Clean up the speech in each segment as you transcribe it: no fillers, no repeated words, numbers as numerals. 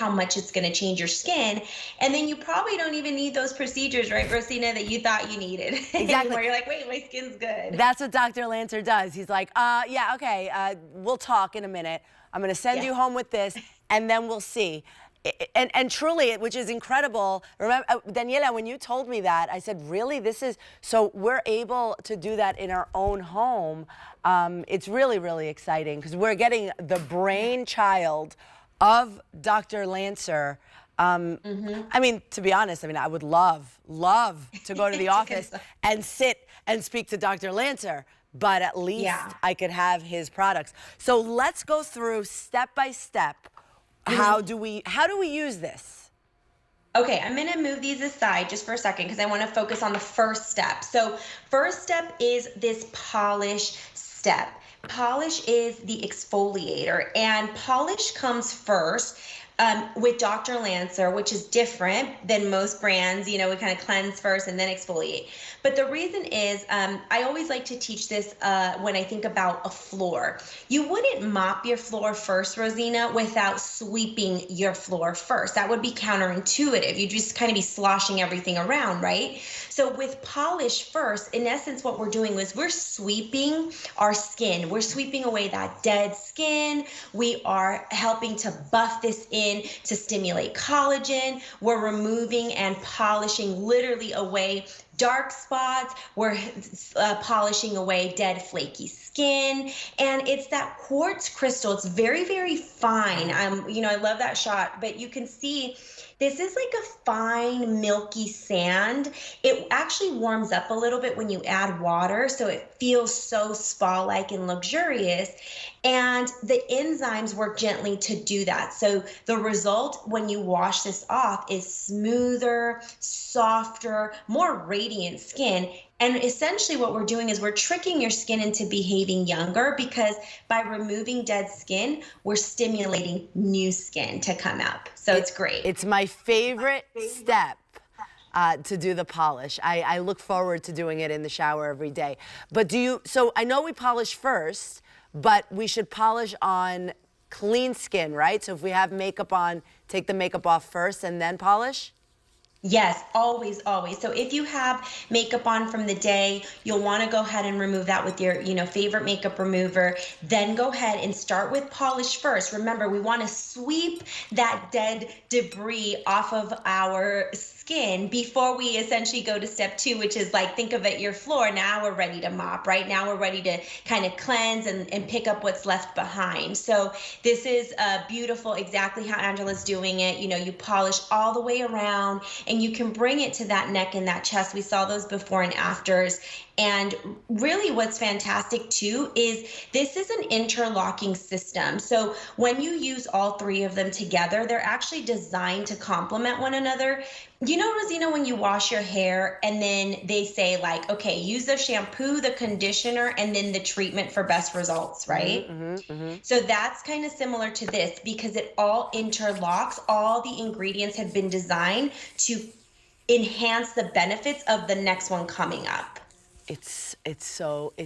how much it's going to change your skin. And then you probably don't even need those procedures, right, Rosina, that you thought you needed Exactly. anymore. You're like, wait, my skin's good. That's what Dr. Lancer does. He's like, yeah, okay, we'll talk in a minute. I'm going to send Yes. you home with this, and then we'll see. And truly, which is incredible. Remember, Daniela, when you told me that, I said, really, this is, so we're able to do that in our own home. It's really, really exciting because we're getting the brainchild of Dr. Lancer. I mean, to be honest, I mean, I would love to go to the office and sit and speak to Dr. Lancer, but at least I could have his products. So let's go through step by step. How do we use this? Okay, I'm gonna move these aside just for a second because I wanna focus on the first step. So first step is this polish step. Polish is the exfoliator, and polish comes first. With Dr. Lancer, which is different than most brands, you know, we kind of cleanse first and then exfoliate. But the reason is, I always like to teach this when I think about a floor. You wouldn't mop your floor first, Rosina, without sweeping your floor first. That would be counterintuitive. You'd just kind of be sloshing everything around, right? So with polish first, in essence, what we're doing is we're sweeping our skin. We're sweeping away that dead skin. We are helping to buff this in to stimulate collagen. We're removing and polishing literally away dark spots. We're polishing away dead flaky skin. And it's that quartz crystal. It's very, very fine. You know, I love that shot, but you can see this is like a fine milky sand. It actually warms up a little bit when you add water, so it feels so spa-like and luxurious. And the enzymes work gently to do that. So the result when you wash this off is smoother, softer, more radiant skin. And essentially what we're doing is we're tricking your skin into behaving younger, because by removing dead skin, we're stimulating new skin to come up. So it's great. It's my favorite step. To do the polish. I look forward to doing it in the shower every day. But so I know we polish first, but we should polish on clean skin, right? So if we have makeup on, take the makeup off first and then polish? Yes, always, always. So if you have makeup on from the day, you'll want to go ahead and remove that with your, favorite makeup remover. Then go ahead and start with polish first. Remember, we want to sweep that dead debris off of our skin before we essentially go to step 2, which is like, think of it, your floor. Now we're ready to mop, right? Now we're ready to kind of cleanse and pick up what's left behind. So this is beautiful, exactly how Angela's doing it. You polish all the way around, and you can bring it to that neck and that chest. We saw those before and afters. And really what's fantastic too is this is an interlocking system. So when you use all 3 of them together, they're actually designed to complement one another. You know, Rosina, when you wash your hair and then they say like, okay, use the shampoo, the conditioner, and then the treatment for best results, right? So that's kind of similar to this, because it all interlocks. All the ingredients have been designed to enhance the benefits of the next one coming up. It's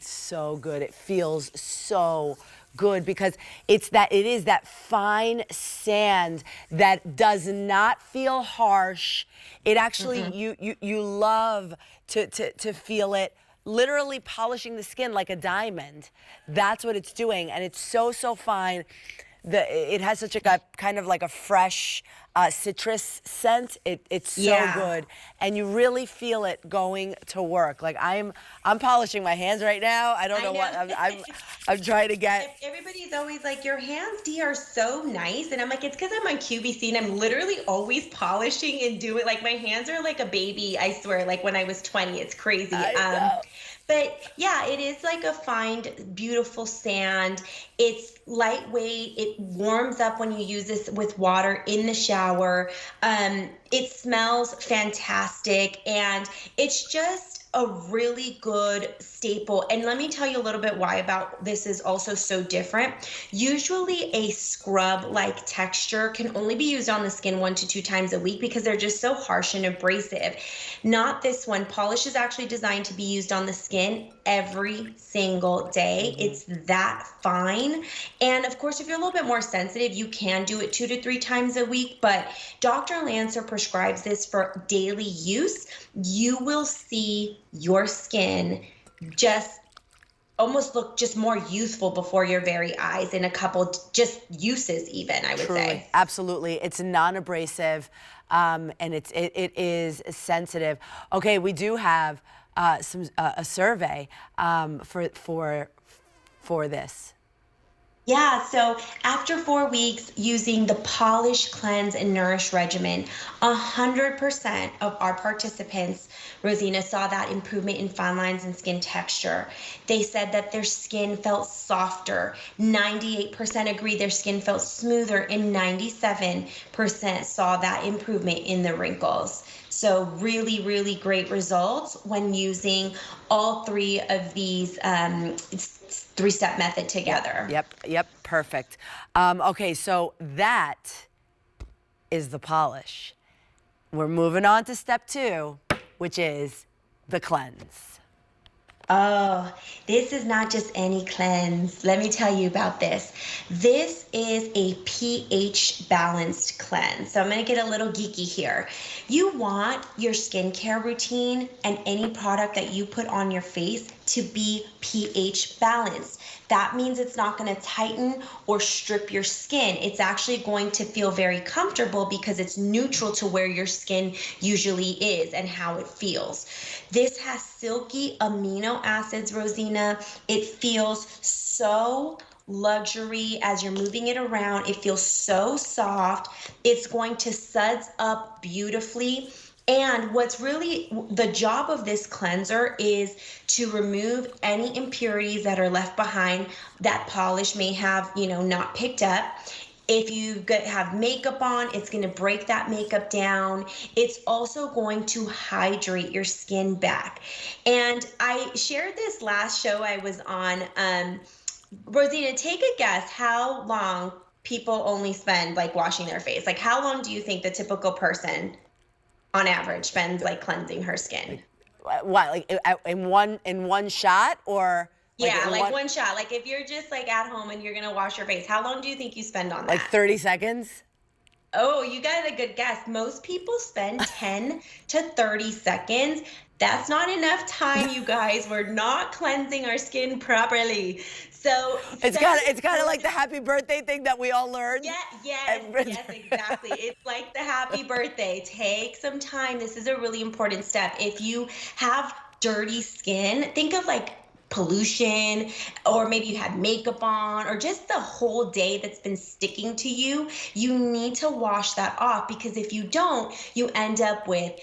so good. It feels so good because it is that fine sand that does not feel harsh. It actually you love to feel it literally polishing the skin like a diamond. That's what it's doing, and it's so fine. It has such a kind of like a fresh citrus scent. It's so good, and you really feel it going to work. Like I'm polishing my hands right now. I don't know what I'm trying to get. Everybody's always like, your hands, Dee, are so nice, and I'm like, it's because I'm on QVC and I'm literally always polishing and doing, like, my hands are like a baby. I swear, like when I was 20, it's crazy. But yeah, it is like a fine, beautiful sand. It's lightweight. It warms up when you use this with water in the shower. It smells fantastic, and it's just a really good staple. And let me tell you a little bit why about this is also so different. Usually a scrub like texture can only be used on the skin 1 to 2 times a week because they're just so harsh and abrasive. Not this one. Polish is actually designed to be used on the skin every single day. It's that fine. And of course, if you're a little bit more sensitive, you can do it 2 to 3 times a week, but Dr. Lancer prescribes this for daily use. You will see your skin just almost look just more youthful before your very eyes in a couple just uses even, I would Truly, say. absolutely. It's non-abrasive, and it is sensitive. Okay, we do have a survey for this. Yeah, so after 4 weeks using the Polish, Cleanse, and Nourish regimen, 100% of our participants, Rosina, saw that improvement in fine lines and skin texture. They said that their skin felt softer. 98% agreed their skin felt smoother, and 97% saw that improvement in the wrinkles. So really, really great results when using all three of these three-step method together. Yep, perfect. Okay, so that is the polish. We're moving on to step 2, which is the cleanse. Oh, this is not just any cleanse. Let me tell you about this. This is a pH balanced cleanse. So I'm going to get a little geeky here. You want your skincare routine and any product that you put on your face to be pH balanced. That means it's not going to tighten or strip your skin. It's actually going to feel very comfortable because it's neutral to where your skin usually is and how it feels. This has silky amino acids, Rosina. It feels so luxury as you're moving it around. It feels so soft. It's going to suds up beautifully. And what's really the job of this cleanser is to remove any impurities that are left behind that polish may have, not picked up. If you have makeup on, it's going to break that makeup down. It's also going to hydrate your skin back. And I shared this last show I was on. Rosina, take a guess how long people only spend washing their face. How long do you think the typical person on average spends cleansing her skin? What, in one shot or? Yeah, one shot. If you're just at home and you're gonna wash your face, how long do you think you spend on that? 30 seconds? Oh, you got a good guess. Most people spend 10 to 30 seconds. That's not enough time, you guys. We're not cleansing our skin properly. So it's kind of like the happy birthday thing that we all learned. Yes, exactly. It's like the happy birthday. Take some time. This is a really important step. If you have dirty skin, think of pollution, or maybe you had makeup on, or just the whole day that's been sticking to you. You need to wash that off, because if you don't, you end up with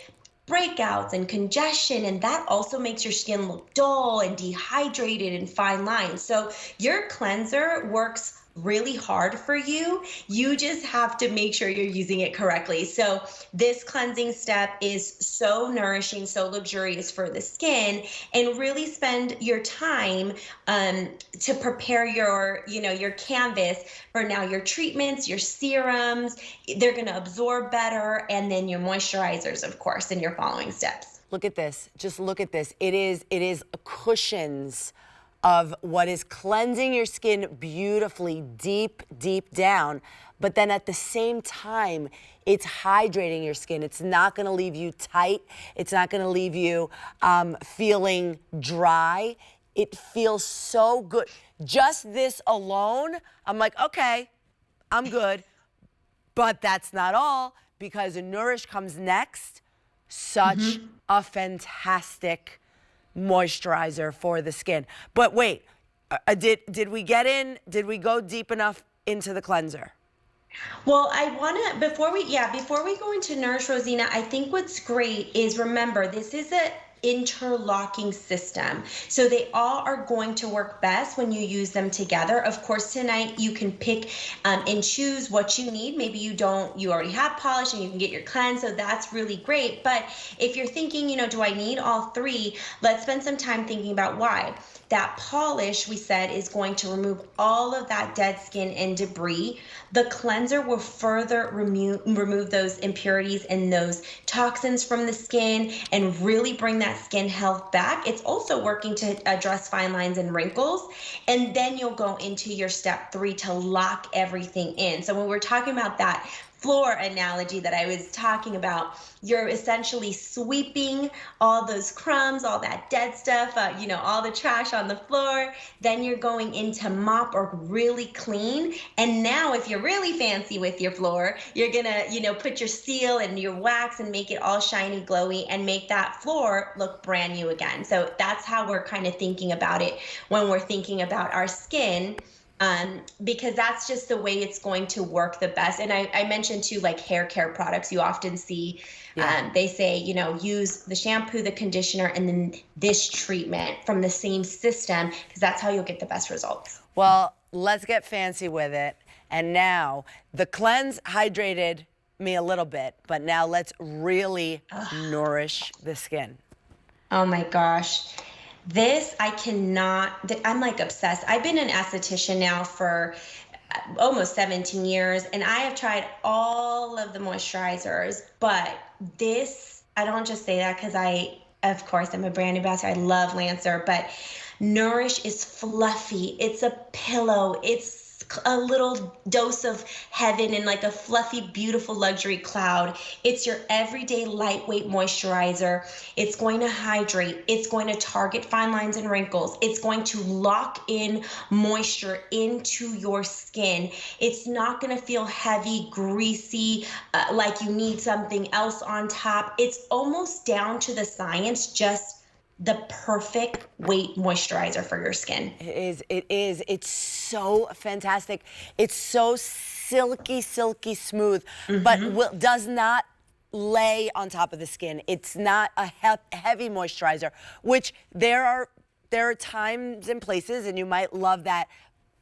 breakouts and congestion, and that also makes your skin look dull and dehydrated and fine lines. So your cleanser works really hard for you. You just have to make sure you're using it correctly. So this cleansing step is so nourishing, so luxurious for the skin, and really spend your time to prepare your canvas for now your treatments, your serums. They're going to absorb better, and then your moisturizers, of course, in your following steps. Look at this. Just look at this. It is cushions of what is cleansing your skin beautifully deep down, but then at the same time, it's hydrating your skin. It's not gonna leave you tight. It's not gonna leave you feeling dry. It feels so good. Just this alone, I'm like, okay, I'm good. But that's not all, because Nourish comes next. Such a fantastic moisturizer for the skin. But wait, did we go deep enough into the cleanser? Well, before we go into Nourish, Rosina, I think what's great is, remember, this is interlocking system. So they all are going to work best when you use them together. Of course, tonight you can pick and choose what you need. Maybe you already have polish and you can get your cleanse, so that's really great. But if you're thinking, do I need all three? Let's spend some time thinking about why. That polish, we said, is going to remove all of that dead skin and debris. The cleanser will further remove those impurities and those toxins from the skin and really bring that skin health back. It's also working to address fine lines and wrinkles. And then you'll go into your step 3 to lock everything in. So when we're talking about that floor analogy that I was talking about, you're essentially sweeping all those crumbs, all that dead stuff, all the trash on the floor. Then you're going into mop or really clean. And now if you're really fancy with your floor, you're gonna, put your seal and your wax and make it all shiny, glowy, and make that floor look brand new again. So that's how we're kind of thinking about it when we're thinking about our skin. Because that's just the way it's going to work the best. And I mentioned too, like hair care products, you often see, they say, use the shampoo, the conditioner, and then this treatment from the same system, because that's how you'll get the best results. Well, let's get fancy with it. And now the cleanse hydrated me a little bit, but now let's really nourish the skin. Oh my gosh. This, I'm like obsessed. I've been an esthetician now for almost 17 years, and I have tried all of the moisturizers, but this, I don't just say that because of course, I'm a brand ambassador. I love Lancer, but Nourish is fluffy. It's a pillow. It's a little dose of heaven and like a fluffy, beautiful luxury cloud. It's your everyday lightweight moisturizer. It's going to hydrate. It's going to target fine lines and wrinkles. It's going to lock in moisture into your skin. It's not going to feel heavy, greasy, like you need something else on top. It's almost down to the science, just the perfect weight moisturizer for your skin. It is. It's so fantastic. It's so silky, silky smooth, but does not lay on top of the skin. It's not a heavy moisturizer, which there are times and places, and you might love that,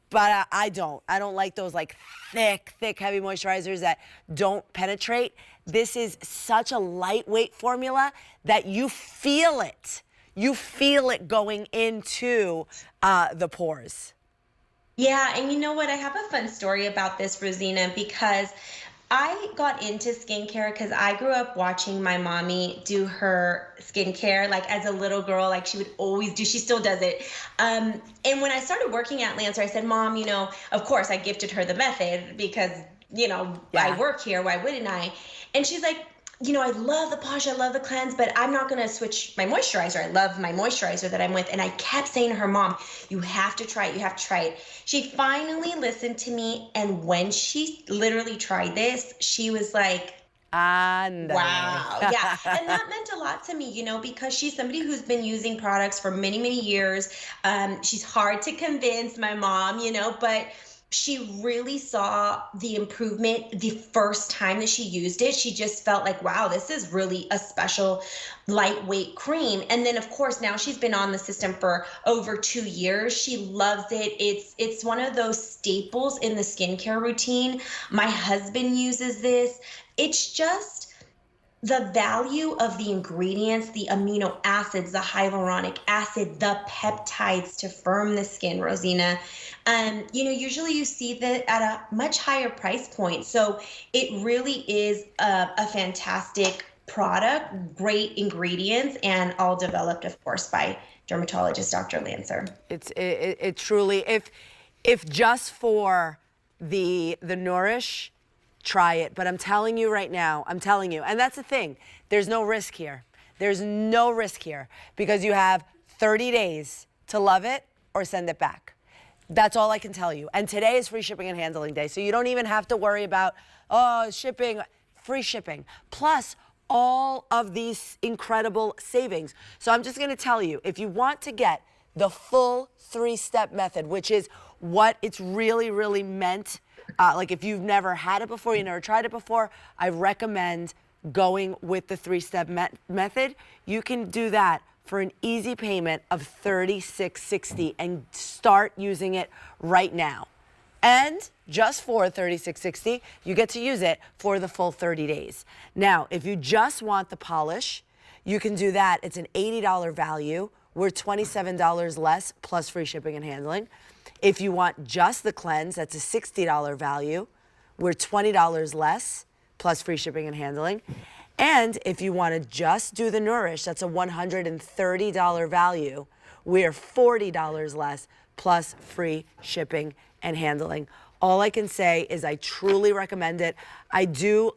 but I don't. I don't like those like thick, heavy moisturizers that don't penetrate. This is such a lightweight formula that you feel it. You feel it going into the pores. Yeah, and you know what? I have a fun story about this, Rosina, because I got into skincare because I grew up watching my mommy do her skincare, like as a little girl, like she would always do, she still does it. And when I started working at Lancer, I said, Mom, of course I gifted her the method because, I work here, why wouldn't I? And she's like, I love the polish, I love the cleanse, but I'm not going to switch my moisturizer. I love my moisturizer that I'm with. And I kept saying to her, Mom, you have to try it. You have to try it. She finally listened to me. And when she literally tried this, she was like, wow. Yeah. And that meant a lot to me, because she's somebody who's been using products for many, many years. She's hard to convince, my mom, but she really saw the improvement the first time that she used it. She just felt like, wow, this is really a special lightweight cream. And then of course, now she's been on the system for over 2 years. She loves it. It's one of those staples in the skincare routine. My husband uses this. It's just the value of the ingredients, the amino acids, the hyaluronic acid, the peptides to firm the skin, Rosina. Usually you see that at a much higher price point. So it really is a fantastic product, great ingredients, and all developed, of course, by dermatologist Dr. Lancer. It truly, if just for the Nourish, try it. But I'm telling you right now, and that's the thing, there's no risk here. There's no risk here because you have 30 days to love it or send it back. That's all I can tell you. And today is free shipping and handling day, so you don't even have to worry about, shipping, free shipping. Plus, all of these incredible savings. So I'm just gonna tell you, if you want to get the full 3-step method, which is what it's really, really meant, like if you've never had it before, you never tried it before, I recommend going with the 3-step method, you can do that for an easy payment of $36.60 and start using it right now. And just for $36.60, you get to use it for the full 30 days. Now, if you just want the polish, you can do that. It's an $80 value. We're $27 less plus free shipping and handling. If you want just the cleanse, that's a $60 value. We're $20 less plus free shipping and handling. And if you want to just do the Nourish, that's a $130 value. We're $40 less plus free shipping and handling. All I can say is I truly recommend it. I do